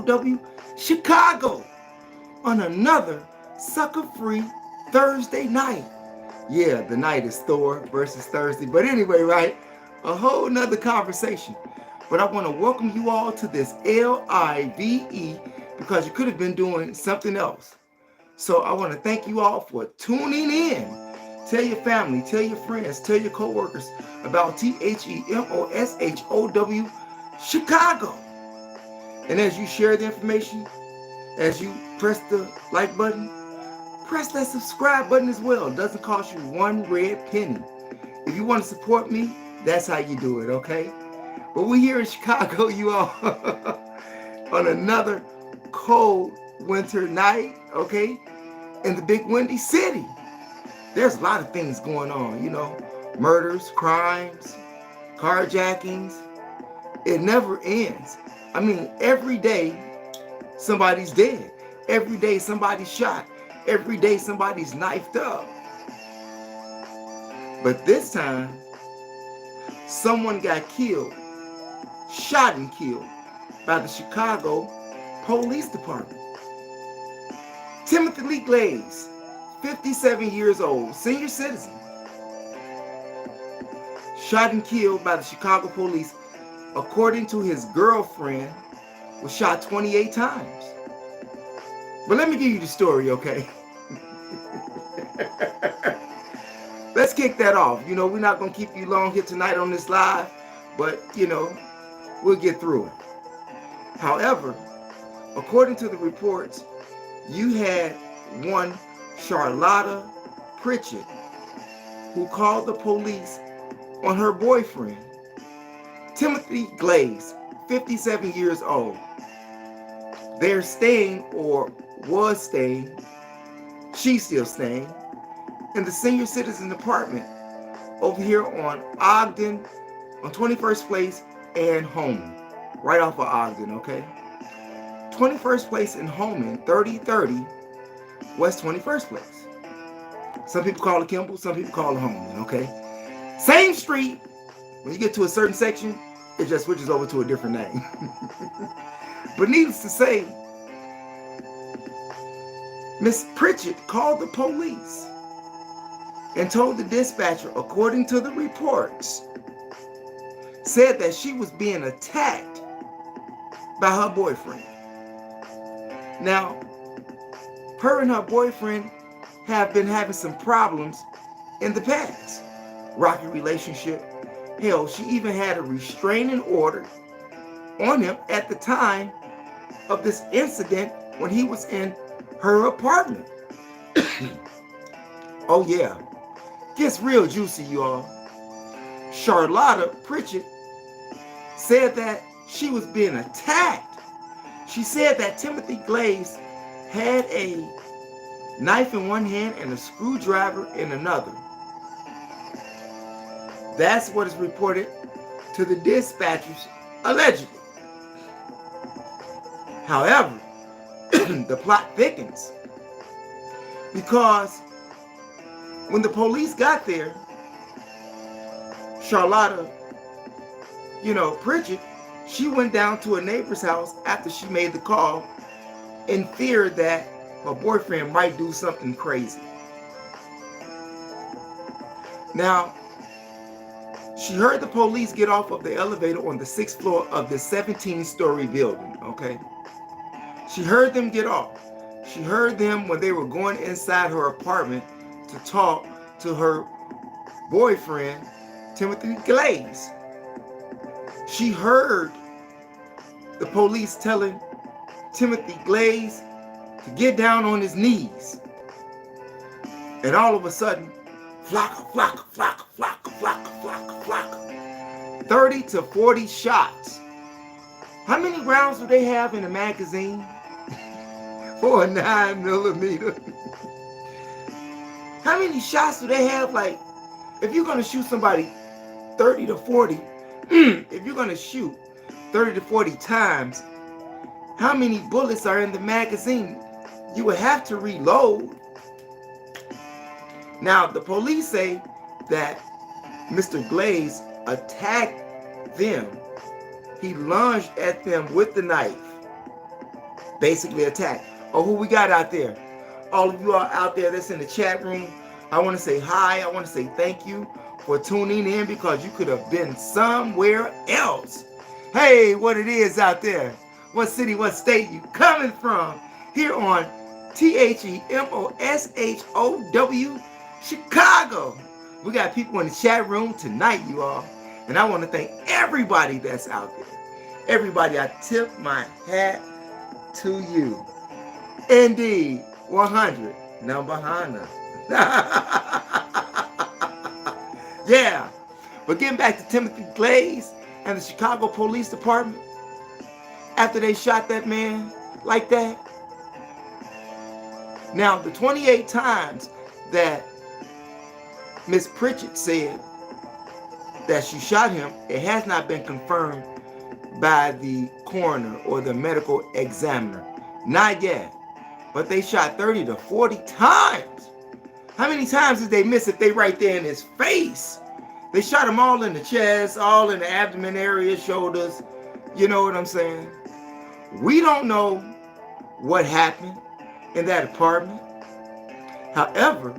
THEMOSHOW Chicago on another sucker-free Thursday night. Yeah, the night is Thor versus Thursday. But anyway, right? A whole nother conversation. But I want to welcome you all to this LIVE because you could have been doing something else. So I want to thank you all for tuning in. Tell your family, tell your friends, tell your coworkers about THEMOSHOW Chicago. And as you share the information, as you press the like button, press that subscribe button as well. It doesn't cost you one red penny. If you want to support me, that's how you do it, okay? But we're here in Chicago, you all, on another cold winter night, okay? In the big windy city. There's a lot of things going on, you know, murders, crimes, carjackings. It never ends. I mean, every day somebody's dead. Every day somebody's shot. Every day somebody's knifed up. But this time, someone got killed, shot and killed by the Chicago Police Department. Timothy Lee Glaze, 57 years old, senior citizen, shot and killed by the Chicago police. According to his girlfriend, was shot 28 times. But let me give you the story, okay? Let's kick that off. You know, we're not going to keep you long here tonight on this live, but, you know, we'll get through it. However, according to the reports, you had one Charlotta Pritchett who called the police on her boyfriend, Timothy Glaze, 57 years old. They're staying, or was staying, she's still staying, in the senior citizen apartment over here on Ogden, on 21st Place and Holman, right off of Ogden, okay? 21st Place and Holman, 3030 West 21st Place. Some people call it Kimball, some people call it Holman, okay? Same street. When you get to a certain section, it just switches over to a different name. But needless to say, Miss Pritchett called the police and told the dispatcher, according to the reports, said that she was being attacked by her boyfriend. Now, her and her boyfriend have been having some problems in the past. Rocky relationship. Hell, she even had a restraining order on him at the time of this incident when he was in her apartment. Oh yeah, gets real juicy, you all. Charlotta Pritchett said that she was being attacked. She said that Timothy Glaze had a knife in one hand and a screwdriver in another. That's what is reported to the dispatchers, allegedly. However, the plot thickens because when the police got there, Charlotta, Pritchett, she went down to a neighbor's house after she made the call in fear that her boyfriend might do something crazy. Now, she heard the police get off of the elevator on the 6th floor of the 17-story building, okay? She heard them get off. She heard them when they were going inside her apartment to talk to her boyfriend, Timothy Glaze. She heard the police telling Timothy Glaze to get down on his knees. And all of a sudden, flocka, flocka, flocka, flocka, flocka, flocka, flocka. 30 to 40 shots. How many rounds do they have in a magazine? For a 9mm. How many shots do they have? Like, if you're going to shoot somebody 30 to 40, if you're going to shoot 30 to 40 times, how many bullets are in the magazine? You would have to reload. Now, the police say that Mr. Glaze attacked them. He lunged at them with the knife. basically attacked. Oh, who we got out there? All of you are out there that's in the chat room. I want to say hi. I want to say thank you for tuning in, because you could have been somewhere else. Hey, what it is out there? What city, what state you coming from? Here on THEMOSHOW Chicago. We got people in the chat room tonight, you all. And I want to thank everybody that's out there. Everybody, I tip my hat to you. Indeed, 100, number Hana. Yeah. But getting back to Timothy Glaze and the Chicago Police Department, after they shot that man like that. Now, the 28 times that Miss Pritchett said that she shot him, it has not been confirmed by the coroner or the medical examiner. Not yet. But they shot 30 to 40 times. How many times did they miss if they right there in his face? They shot him all in the chest, all in the abdomen area, shoulders. You know what I'm saying? We don't know what happened in that apartment. However,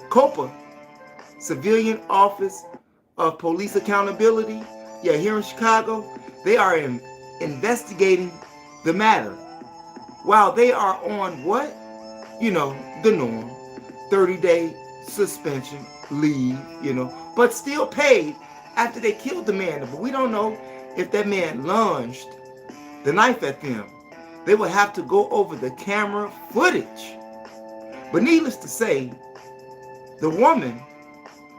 COPA, Civilian Office of Police Accountability, here in Chicago, they are investigating the matter. While they are on what? The norm, 30-day suspension, leave, but still paid after they killed the man. But we don't know if that man lunged the knife at them. They will have to go over the camera footage. But needless to say, the woman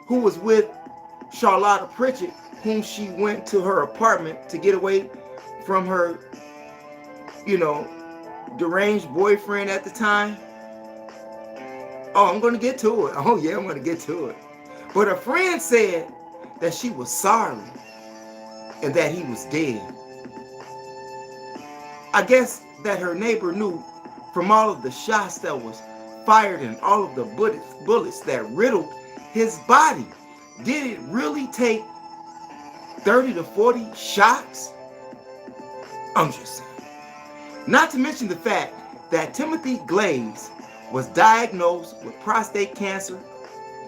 who was with Charlotta Pritchett, whom she went to her apartment to get away from her, deranged boyfriend at the time. Oh, I'm going to get to it. Oh, yeah, I'm going to get to it. But her friend said that she was sorry and that he was dead. I guess that her neighbor knew from all of the shots that was fired and all of the bullets that riddled his body. Did it really take 30 to 40 shots? I'm just saying. Not to mention the fact that Timothy Glaze was diagnosed with prostate cancer,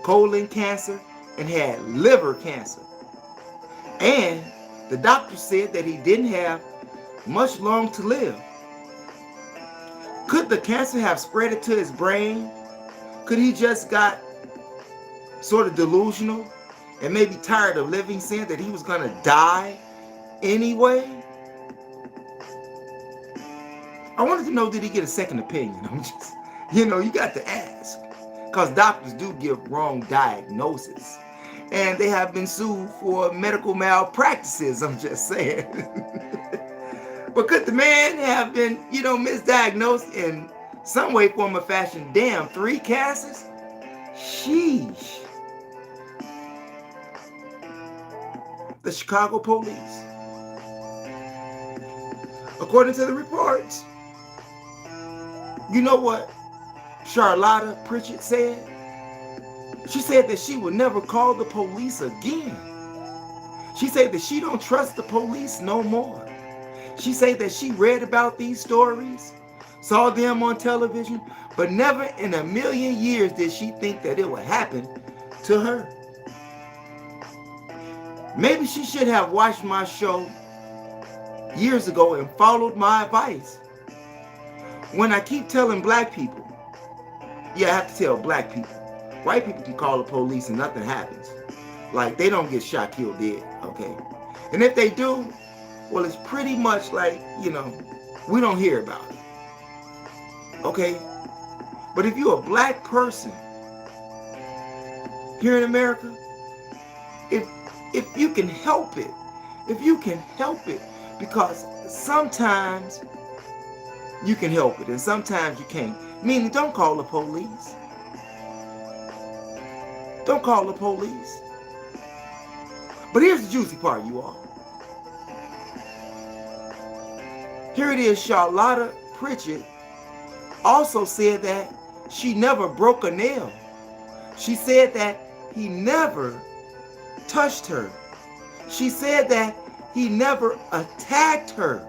colon cancer, and had liver cancer. And the doctor said that he didn't have much long to live. Could the cancer have spread it to his brain? Could he just got sort of delusional and maybe tired of living, saying that he was going to die anyway? I wanted to know, did he get a second opinion? I'm just, you got to ask. Because doctors do give wrong diagnoses. And they have been sued for medical malpractices, I'm just saying. But could the man have been, misdiagnosed in some way, form, or fashion? Damn, 3 cancers? Sheesh. The Chicago police, according to the reports, you know what Charlotta Pritchett said? She said that she would never call the police again. She said that she don't trust the police no more. She said that she read about these stories, saw them on television, but never in a million years did she think that it would happen to her. Maybe she should have watched my show years ago and followed my advice. When I keep telling black people, I have to tell black people. White people can call the police and nothing happens. Like, they don't get shot, killed, dead, okay? And if they do, well, it's pretty much like, we don't hear about it, okay? But if you're a black person here in America, if you can help it, because sometimes you can help it and sometimes you can't. Meaning, don't call the police. Don't call the police. But here's the juicy part, you all. Here it is, Charlotta Pritchett also said that she never broke a nail. She said that he never touched her. She said that he never attacked her.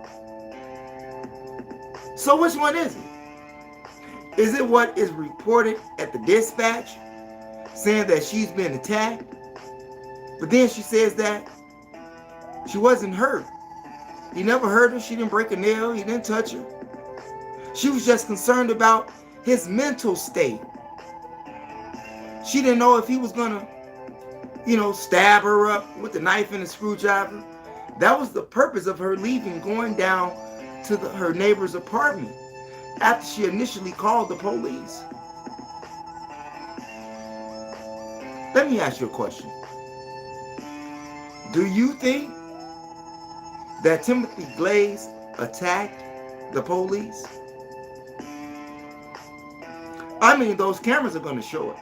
So which one is it? Is it what is reported at the dispatch, saying that she's been attacked, but then she says that she wasn't hurt? He never hurt her. She didn't break a nail. He didn't touch her. She was just concerned about his mental state. She didn't know if he was going to, stab her up with the knife and the screwdriver. That was the purpose of her leaving, going down to her neighbor's apartment after she initially called the police. Let me ask you a question. Do you think that Timothy Glaze attacked the police? I mean, those cameras are going to show it.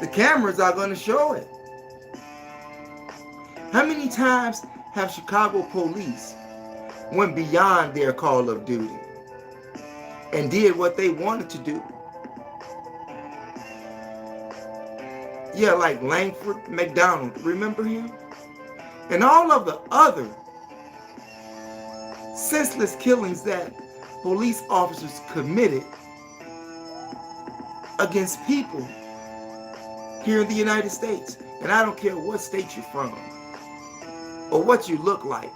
The cameras are going to show it. How many times have Chicago police went beyond their call of duty and did what they wanted to do? Yeah, like Langford McDonald, remember him? And all of the other senseless killings that police officers committed against people here in the United States. And I don't care what state you're from or what you look like.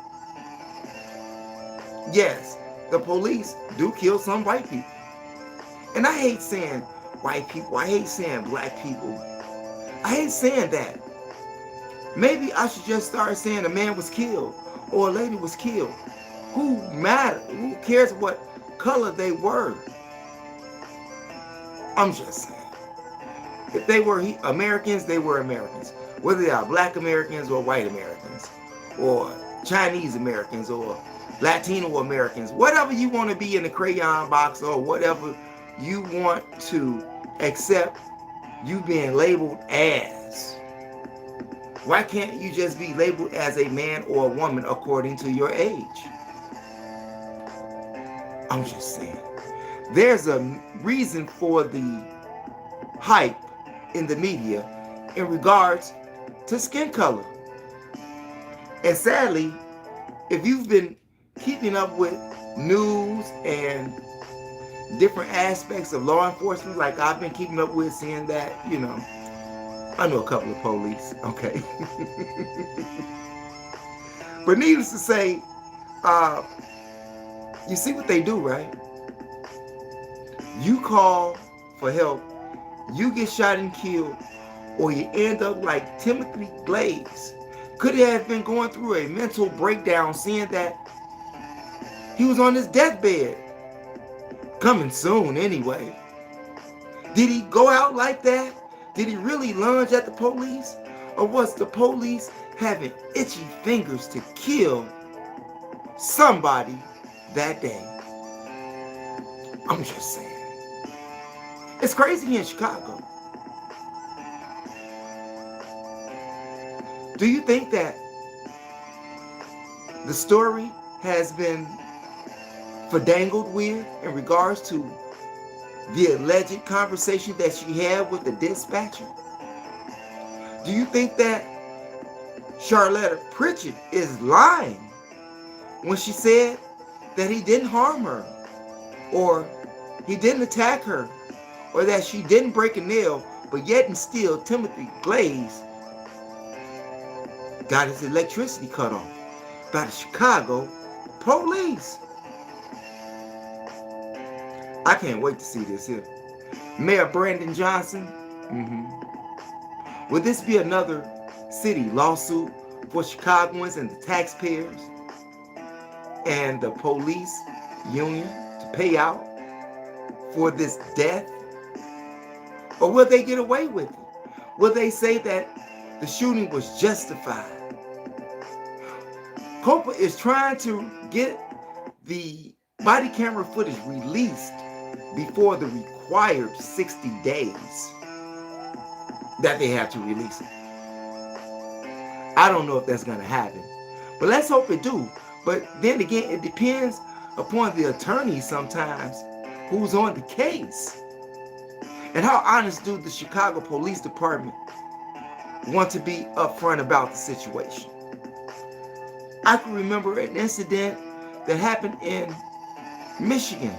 Yes, the police do kill some white people. And I hate saying white people. I hate saying black people. I hate saying that. Maybe I should just start saying a man was killed or a lady was killed. Who matters? Who cares what color they were? I'm just saying. If they were Americans, they were Americans. Whether they are black Americans or white Americans or Chinese Americans or Latino Americans, whatever you want to be in the crayon box or whatever you want to accept you being labeled as. Why can't you just be labeled as a man or a woman according to your age? I'm just saying. There's a reason for the hype in the media in regards to skin color. And sadly, if you've been keeping up with news and different aspects of law enforcement, like I've been keeping up with, seeing that, I know a couple of police, okay? But needless to say, you see what they do, right? You call for help, you get shot and killed, or you end up like Timothy Glaze. Could he have been going through a mental breakdown, seeing that he was on his deathbed? Coming soon anyway. Did he go out like that? Did he really lunge at the police? Or was the police having itchy fingers to kill somebody that day? I'm just saying. It's crazy in Chicago. Do you think that the story has been fandangled with in regards to the alleged conversation that she had with the dispatcher? Do you think that Charlotta Pritchett is lying when she said that he didn't harm her, or he didn't attack her, or that she didn't break a nail, but yet and still Timothy Glaze got his electricity cut off by the Chicago police? I can't wait to see this here. Mayor Brandon Johnson. Will this be another city lawsuit for Chicagoans and the taxpayers and the police union to pay out for this death? Or will they get away with it? Will they say that the shooting was justified? Copa is trying to get the body camera footage released before the required 60 days that they have to release it. I don't know if that's going to happen, but let's hope it do. But then again, it depends upon the attorney sometimes who's on the case. And how honest do the Chicago Police Department want to be upfront about the situation? I can remember an incident that happened in Michigan,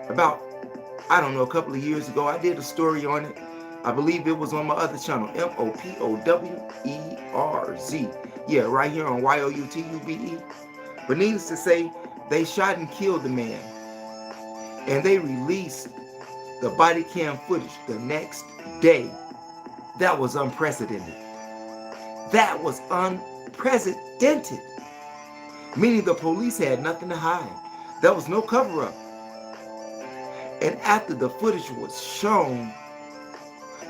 about, I don't know, a couple of years ago, I did a story on it. I believe it was on my other channel, MOPOWERZ. Yeah, right here on YOUTUBE. But needless to say, they shot and killed the man. And they released the body cam footage the next day. That was unprecedented. That was unprecedented. Meaning the police had nothing to hide. There was no cover-up. And after the footage was shown,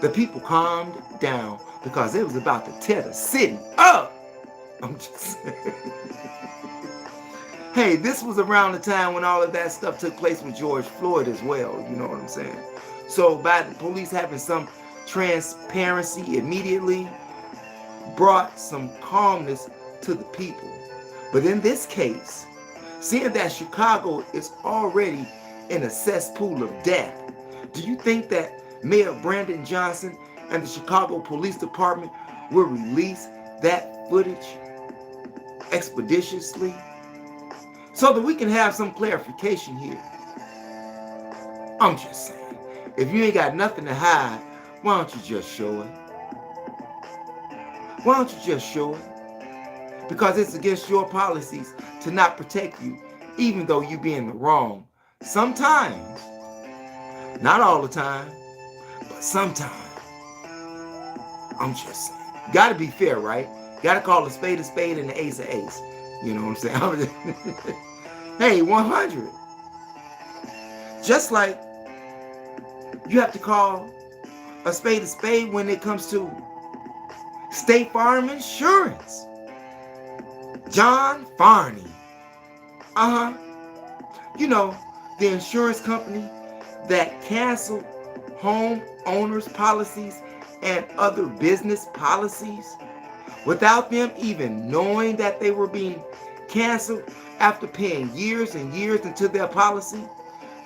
the people calmed down because they was about to tear the city up. I'm just saying. Hey, this was around the time when all of that stuff took place with George Floyd as well. You know what I'm saying? So by the police having some transparency immediately brought some calmness to the people. But in this case, seeing that Chicago is already in a cesspool of death, do you think that Mayor Brandon Johnson and the Chicago Police Department will release that footage expeditiously so that we can have some clarification here? I'm just saying, if you ain't got nothing to hide, why don't you just show it? Why don't you just show it? Because it's against your policies to not protect you, even though you be in the wrong. Sometimes, not all the time, but sometimes. I'm just saying. Gotta be fair, right? Gotta call a spade and an ace a ace. You know what I'm saying? Hey, 100. Just like you have to call a spade when it comes to State Farm Insurance. John Farney. You know, the insurance company that canceled homeowners policies and other business policies without them even knowing that they were being canceled after paying years and years into their policy.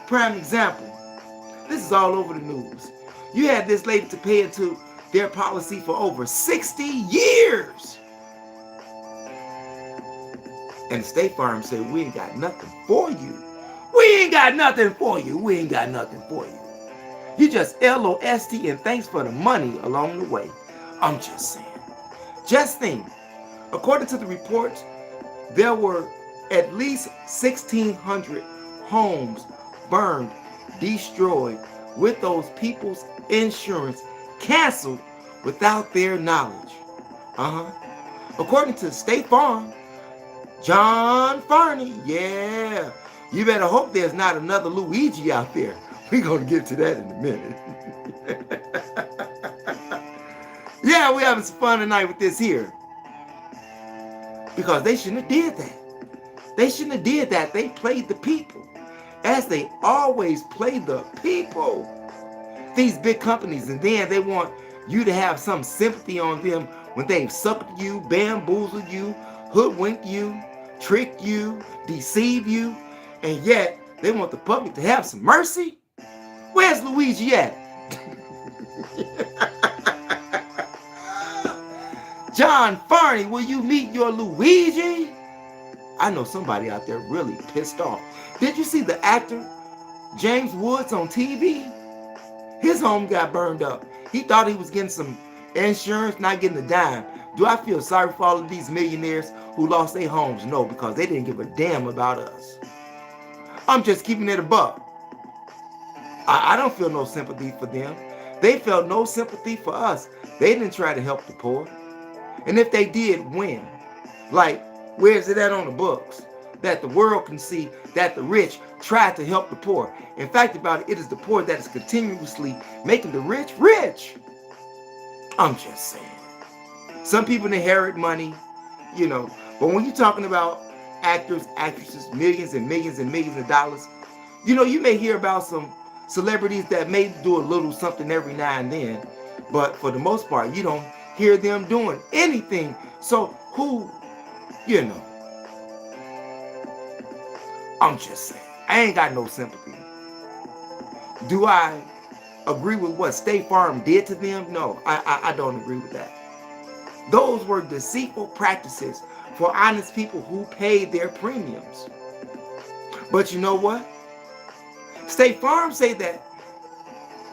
Prime example, this is all over the news. You had this lady to pay into their policy for over 60 years. And State Farm said, we ain't got nothing for you. We ain't got nothing for you. We ain't got nothing for you. You just LOST and thanks for the money along the way. I'm just saying. Just think, according to the reports, there were at least 1,600 homes burned, destroyed, with those people's insurance canceled without their knowledge. According to State Farm, John Farney, yeah. You better hope there's not another Luigi out there. We're going to get to that in a minute. Yeah, we're having some fun tonight with this here. Because they shouldn't have did that. They shouldn't have did that. They played the people. As they always play the people. These big companies, and then they want you to have some sympathy on them when they've sucked you, bamboozled you, hoodwinked you, tricked you, deceived you, and yet they want the public to have some mercy. Where's Luigi at? John Farney, will you meet your Luigi? I know somebody out there really pissed off. Did you see the actor James Woods on TV? His home got burned up. He thought he was getting some insurance, not getting a dime. Do I feel sorry for all of these millionaires who lost their homes? No, because they didn't give a damn about us. I'm just keeping it a buck. I don't feel no sympathy for them. They felt no sympathy for us. They didn't try to help the poor. And if they did, when? Like, where's it at on the books? That the world can see that the rich tried to help the poor. In fact about it, it is the poor that is continuously making the rich rich. I'm just saying. Some people inherit money, you know. But when you're talking about actors, actresses, millions and millions and millions of dollars, you know, you may hear about some celebrities that may do a little something every now and then. But for the most part, you don't hear them doing anything. So who, you know, I'm just saying, I ain't got no sympathy. Do I agree with what State Farm did to them? No, I don't agree with that. Those were deceitful practices for honest people who paid their premiums. But you know what? State Farm say that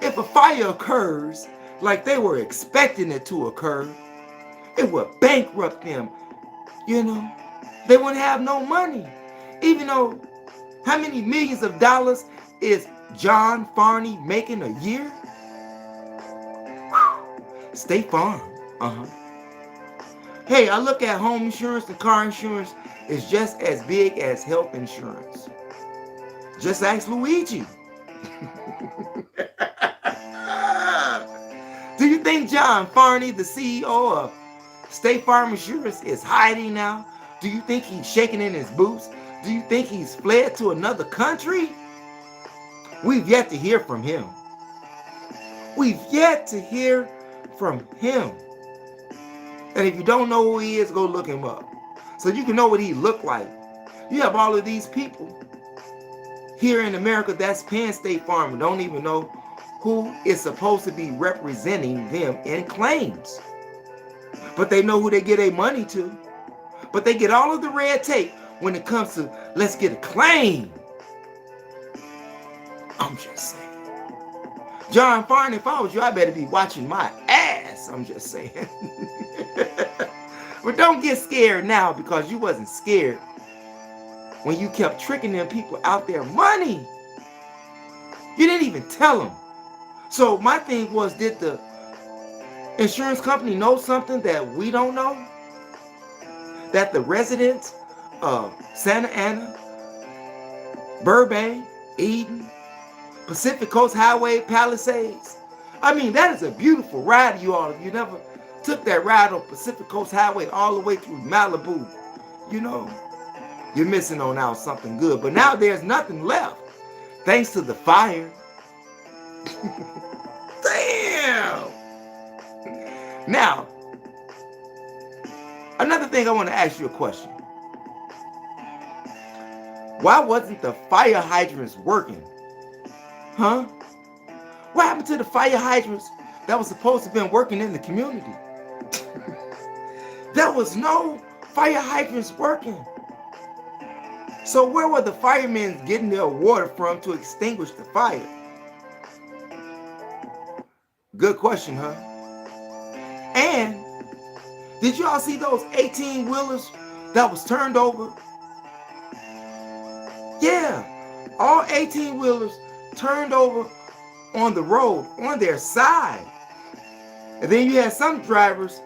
if a fire occurs like they were expecting it to occur, it would bankrupt them. You know, they wouldn't have no money. Even though, how many millions of dollars is John Farney making a year? State Farm. Hey, I look at home insurance and car insurance is just as big as health insurance. Just ask Luigi. Do you think John Farney, the CEO of State Farm Insurance, is hiding now? Do you think he's shaking in his boots? Do you think he's fled to another country? We've yet to hear from him. We've yet to hear from him. And if you don't know who he is, go look him up, so you can know what he looked like. You have all of these people here in America that's paying State Farm and don't even know who is supposed to be representing them in claims. But they know who they get their money to. But they get all of the red tape when it comes to, let's get a claim. I'm just saying. John Farney, if I was you, I better be watching my ass. I'm just saying. But don't get scared now, because you wasn't scared when you kept tricking them people out their money. You didn't even tell them. So my thing was, did the insurance company know something that we don't know? That the residents of Santa Ana, Burbank, Eden, Pacific Coast Highway, Palisades. I mean, that is a beautiful ride, you all. If you never took that ride on Pacific Coast Highway all the way through Malibu, you know, you're missing on out something good. But now there's nothing left, thanks to the fire. Damn. Now, another thing, I want to ask you a question. Why wasn't the fire hydrants working? Huh? What happened to the fire hydrants that was supposed to have been working in the community? There was no fire hydrants working. So where were the firemen getting their water from to extinguish the fire? Good question, huh? And did you all see those 18-wheelers that was turned over? Yeah, all 18-wheelers turned over on the road, on their side. And then you had some drivers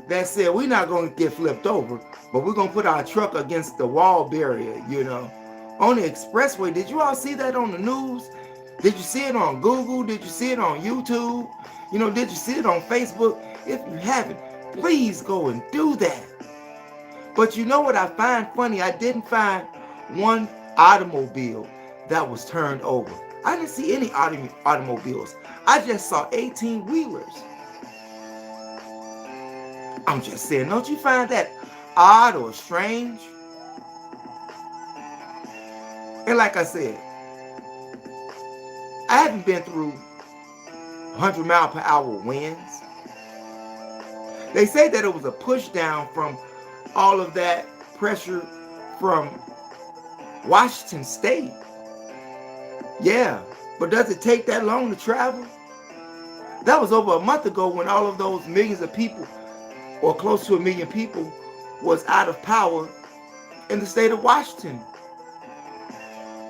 that said, we're not going to get flipped over, but we're going to put our truck against the wall barrier, you know, on the expressway. Did you all see that on the news? Did you see it on Google? Did you see it on YouTube? You know, did you see it on Facebook? If you haven't, please go and do that. But you know what I find funny? I didn't find one automobile that was turned over. I didn't see any automobiles. I just saw 18-wheelers. I'm just saying, don't you find that odd or strange? And like I said, I haven't been through 100-mile-per-hour winds. They say that it was a push down from all of that pressure from Washington State. Yeah, but does it take that long to travel? That was over a month ago when all of those millions of people, or close to 1 million people, was out of power in the state of Washington.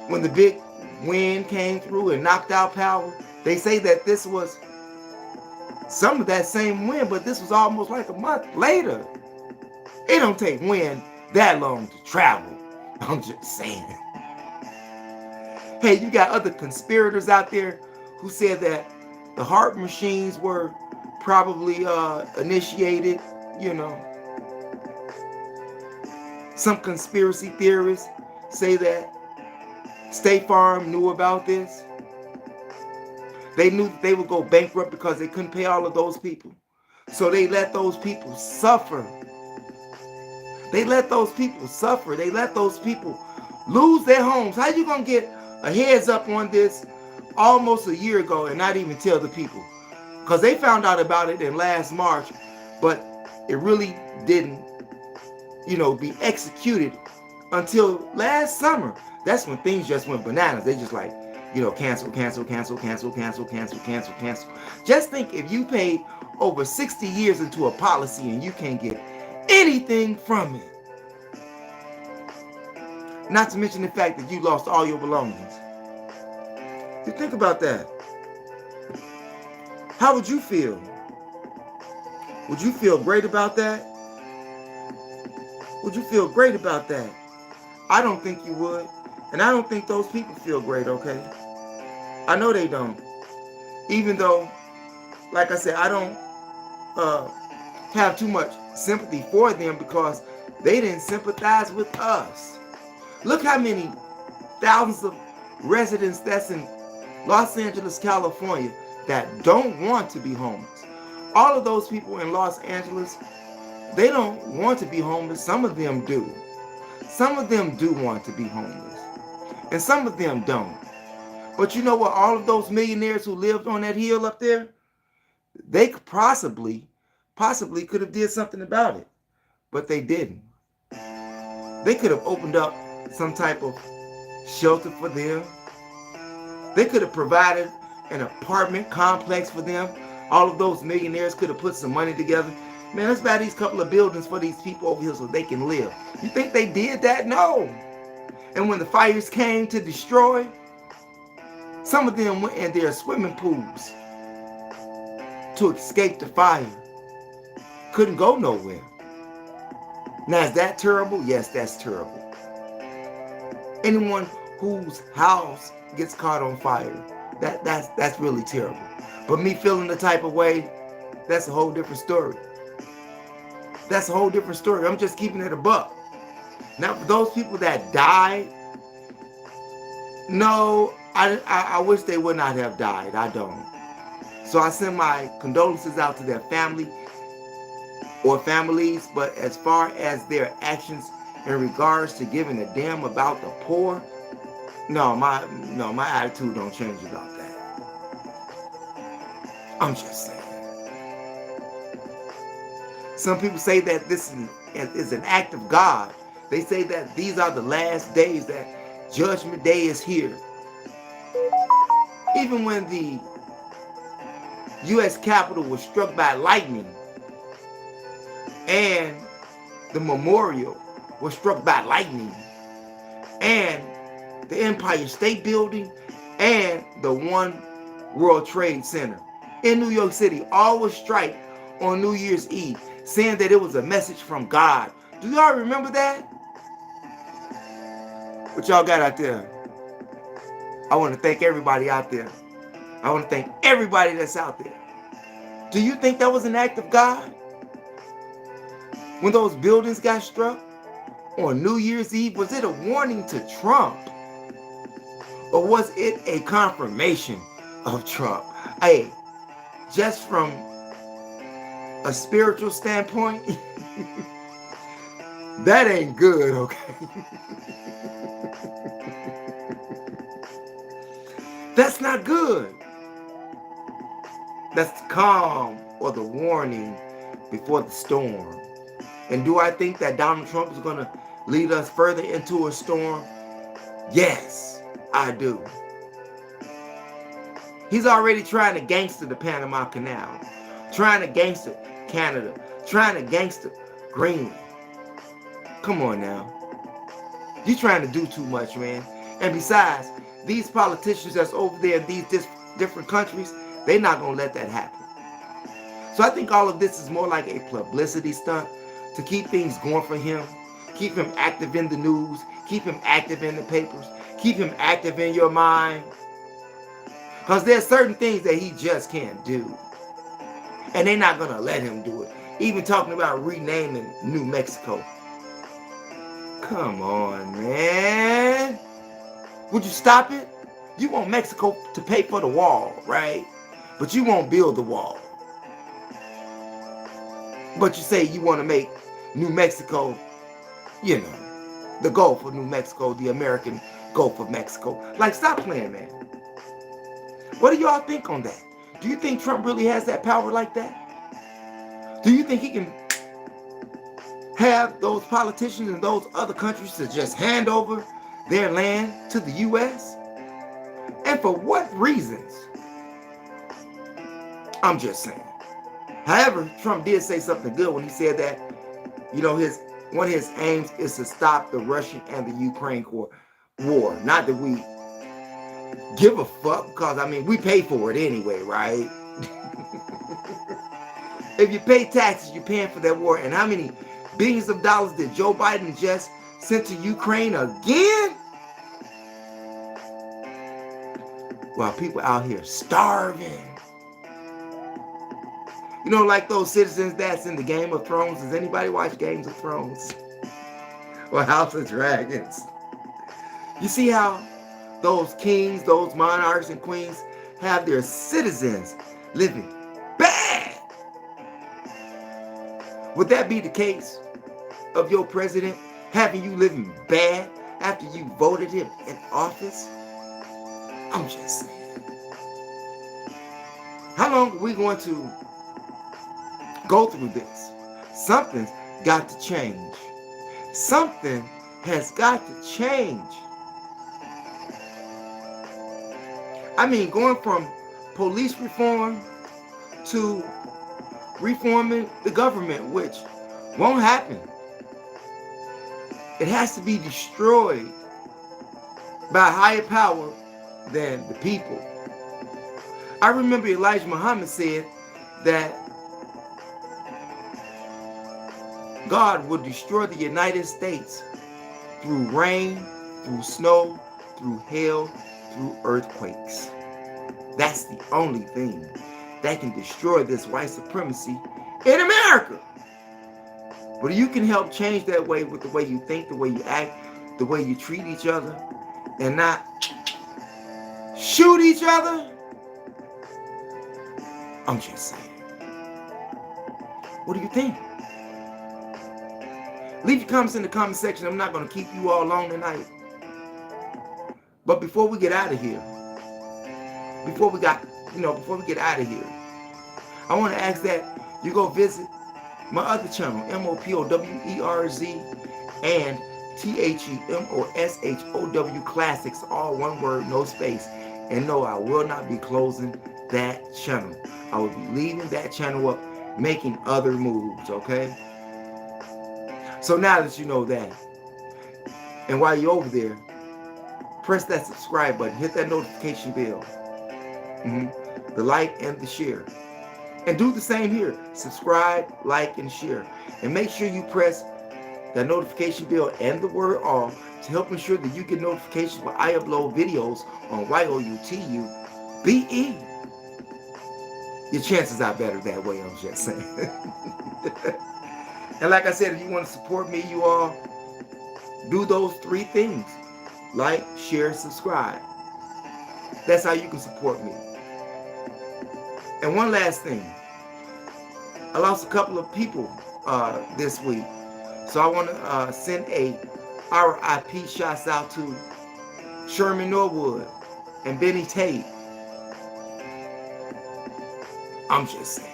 When the big wind came through and knocked out power, they say that this was some of that same wind, but this was almost like a month later. It don't take wind that long to travel. I'm just saying. Hey, you got other conspirators out there who said that the heart machines were probably initiated, you know. Some conspiracy theorists say that State Farm knew about this. They knew that they would go bankrupt because they couldn't pay all of those people. So they let those people suffer. They let those people suffer. They let those people lose their homes. How you gonna get a heads up on this almost a year ago and not even tell the people? Because they found out about it in last March, but it really didn't, you know, be executed until last summer. That's when things just went bananas. They just like, cancel, cancel, cancel, cancel, cancel, cancel, cancel, cancel. Just think if you paid over 60 years into a policy and you can't get anything from it. Not to mention the fact that you lost all your belongings. You think about that. How would you feel? Would you feel great about that? Would you feel great about that? I don't think you would. And I don't think those people feel great, okay? I know they don't. Even though, like I said, I don't have too much sympathy for them because they didn't sympathize with us. Look how many thousands of residents that's in Los Angeles, California that don't want to be homeless. All of those people in Los Angeles, they don't want to be homeless. Some of them do. Some of them do want to be homeless. And some of them don't. But you know what? All of those millionaires who lived on that hill up there, they could possibly could have did something about it. But they didn't. They could have opened up some type of shelter for them. They could have provided an apartment complex for them. All of those millionaires could have put some money together. Man, let's buy these couple of buildings for these people over here so they can live. You think they did that? No. And when the fires came to destroy, some of them went in their swimming pools to escape the fire. Couldn't go nowhere. Now, is that terrible? Yes, that's terrible. Anyone whose house gets caught on fire, that's really terrible. But me feeling the type of way, that's a whole different story. That's a whole different story. I'm just keeping it a buck. Now, for those people that died, no, I wish they would not have died. I don't. So I send my condolences out to their family or families. But as far as their actions in regards to giving a damn about the poor, no, my attitude don't change about that. I'm just saying. Some people say that this is an act of God. They say that these are the last days, that Judgment Day is here. Even when the U.S. Capitol was struck by lightning and the memorial was struck by lightning and the Empire State Building and the One World Trade Center in New York City all was strike on New Year's Eve, saying that it was a message from God. Do y'all remember that? What y'all got out there? I want to thank everybody out there. I want to thank everybody that's out there. Do you think that was an act of God? When those buildings got struck on New Year's Eve, was it a warning to Trump? Or was it a confirmation of Trump? Hey, just from a spiritual standpoint, that ain't good, okay? That's not good. That's the calm or the warning before the storm. And do I think that Donald Trump is going to lead us further into a storm? Yes, I do. He's already trying to gangster the Panama Canal, trying to gangster Canada, trying to gangster Greenland. Come on now. You're trying to do too much, man. And besides, these politicians that's over there in these different countries, they're not going to let that happen. So I think all of this is more like a publicity stunt to keep things going for him, keep him active in the news, keep him active in the papers, keep him active in your mind. Because there's certain things that he just can't do. And they're not going to let him do it. Even talking about renaming New Mexico. Come on, man. Would you stop it? You want Mexico to pay for the wall, right? But you won't build the wall. But you say you want to make New Mexico, the Gulf of New Mexico, the American Gulf of Mexico. Like, stop playing, man. What do y'all think on that? Do you think Trump really has that power like that? Do you think he can have those politicians in those other countries to just hand over their land to the U.S.? And for what reasons? I'm just saying. However, Trump did say something good when he said that, one of his aims is to stop the Russian and the Ukraine war. Not that we give a fuck, because, we pay for it anyway, right? If you pay taxes, you're paying for that war. And how many billions of dollars did Joe Biden just send to Ukraine again? While people out here starving. Like those citizens that's in the Game of Thrones. Does anybody watch Games of Thrones? Or House of Dragons? You see how those kings, those monarchs and queens have their citizens living bad? Would that be the case of your president having you living bad after you voted him in office? I'm just saying. How long are we going to go through this? Something's got to change. Something has got to change. Going from police reform to reforming the government, which won't happen. It has to be destroyed by a higher power than the people. I remember Elijah Muhammad said that God would destroy the United States through rain, through snow, through hail, through earthquakes. That's the only thing that can destroy this white supremacy in America. But you can help change that way with the way you think, the way you act, the way you treat each other, and not shoot each other. I'm just saying. What do you think? Leave your comments in the comment section. I'm not going to keep you all long tonight. But before we get out of here, before we get out of here, I want to ask that you go visit my other channel, MOPOWERZ and THEMOSHOW Classics, all one word, no space. And no, I will not be closing that channel. I will be leaving that channel up, making other moves, okay? So now that you know that, and while you're over there, press that subscribe button, hit that notification bell, the like and the share. And do the same here. Subscribe, like, and share. And make sure you press that notification bell and the word all to help ensure that you get notifications when I upload videos on YOUTUBE. Your chances are better that way, I'm just saying. And like I said, if you want to support me, you all do those three things. Like, share, subscribe. That's how you can support me. And one last thing. I lost a couple of people this week. So I want to send a RIP shouts out to Sherman Norwood and Benny Tate. I'm just saying.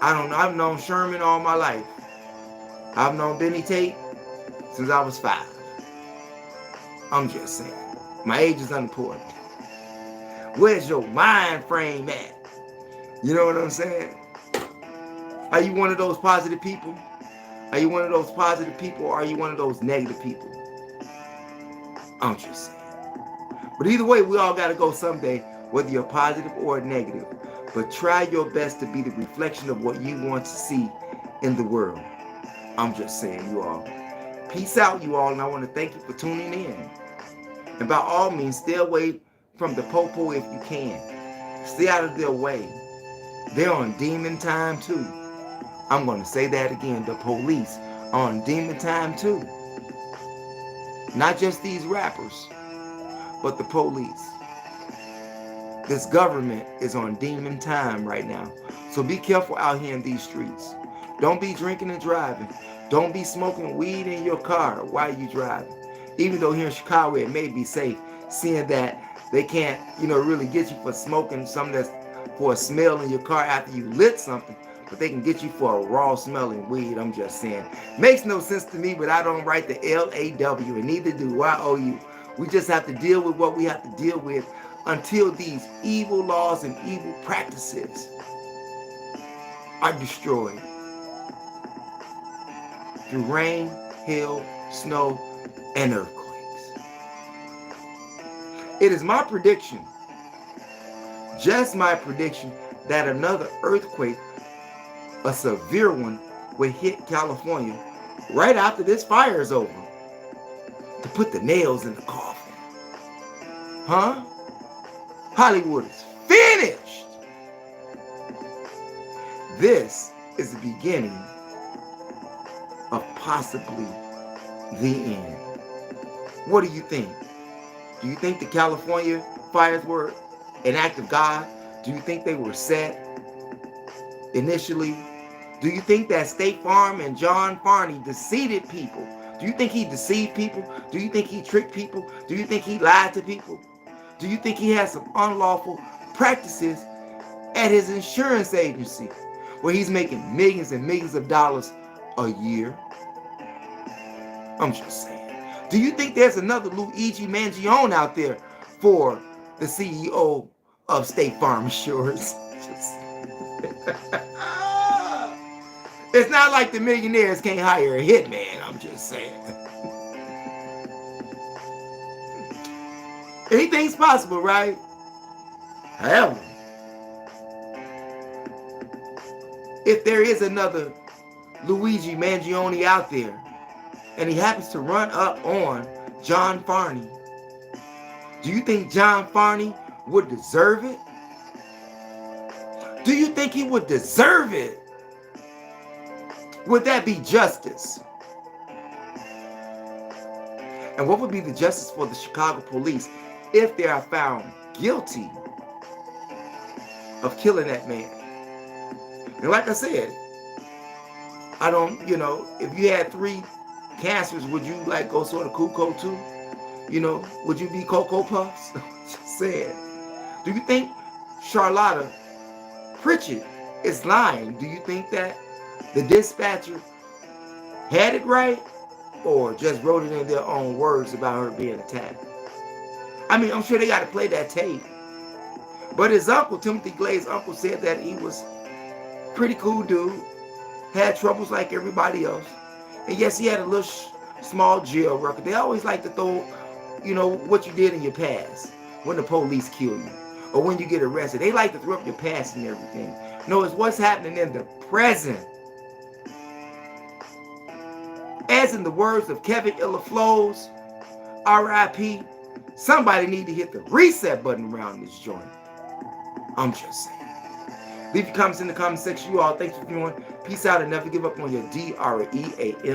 I don't know. I've known Sherman all my life. I've known Benny Tate since I was 5. I'm just saying. My age is unimportant. Where's your mind frame at? You know what I'm saying? Are you one of those positive people? Are you one of those positive people, or are you one of those negative people? I'm just saying. But either way, we all got to go someday, whether you're positive or negative. But try your best to be the reflection of what you want to see in the world. I'm just saying, you all. Peace out, you all, and I want to thank you for tuning in. And by all means, stay away from the popo if you can. Stay out of their way. They're on demon time too. I'm going to say that again. The police are on demon time too. Not just these rappers, but the police. This government is on demon time right now. So be careful out here in these streets. Don't be drinking and driving. Don't be smoking weed in your car while you're driving. Even though here in Chicago it may be safe, seeing that they can't, really get you for smoking something that's for a smell in your car after you lit something. but they can get you for a raw smelling weed. I'm just saying. Makes no sense to me, but I don't write the LAW, and neither do YOU. We just have to deal with what we have to deal with until these evil laws and evil practices are destroyed through rain, hail, snow, and earthquakes. It is my prediction, just my prediction, that another earthquake, a severe one, will hit California right after this fire is over to put the nails in the coffin. Huh? Hollywood is finished. This is the beginning of possibly the end. What do you think? Do you think the California fires were an act of God? Do you think they were set initially? Do you think that State Farm and John Farney deceived people? Do you think he deceived people? Do you think he tricked people? Do you think he lied to people? Do you think he has some unlawful practices at his insurance agency where he's making millions and millions of dollars a year? I'm just saying. Do you think there's another Luigi Mangione out there for the CEO of State Farm Insurance? It's not like the millionaires can't hire a hitman. I'm just saying. Anything's possible, right? However, if there is another Luigi Mangione out there, and he happens to run up on John Farney, do you think John Farney would deserve it? Do you think he would deserve it? Would that be justice? And what would be the justice for the Chicago police if they are found guilty of killing that man? And like I said, I don't, if you had 3 cancers, would you like go sort of cuckoo too? Would you be Cocoa Puffs? Just saying. Do you think Charlotta Pritchett is lying? Do you think that the dispatcher had it right or just wrote it in their own words about her being attacked? I mean, I'm sure they got to play that tape. But his uncle, Timothy Glade's uncle, said that he was a pretty cool dude, had troubles like everybody else. And yes, he had a little small jail record. They always like to throw, what you did in your past when the police kill you or when you get arrested. They like to throw up your past and everything. No, it's what's happening in the present. As in the words of Kevin Illaflose, R.I.P., somebody need to hit the reset button around this joint. I'm just saying. Leave your comments in the comment section. You all, thanks for viewing. Peace out and never give up on your DREAMS.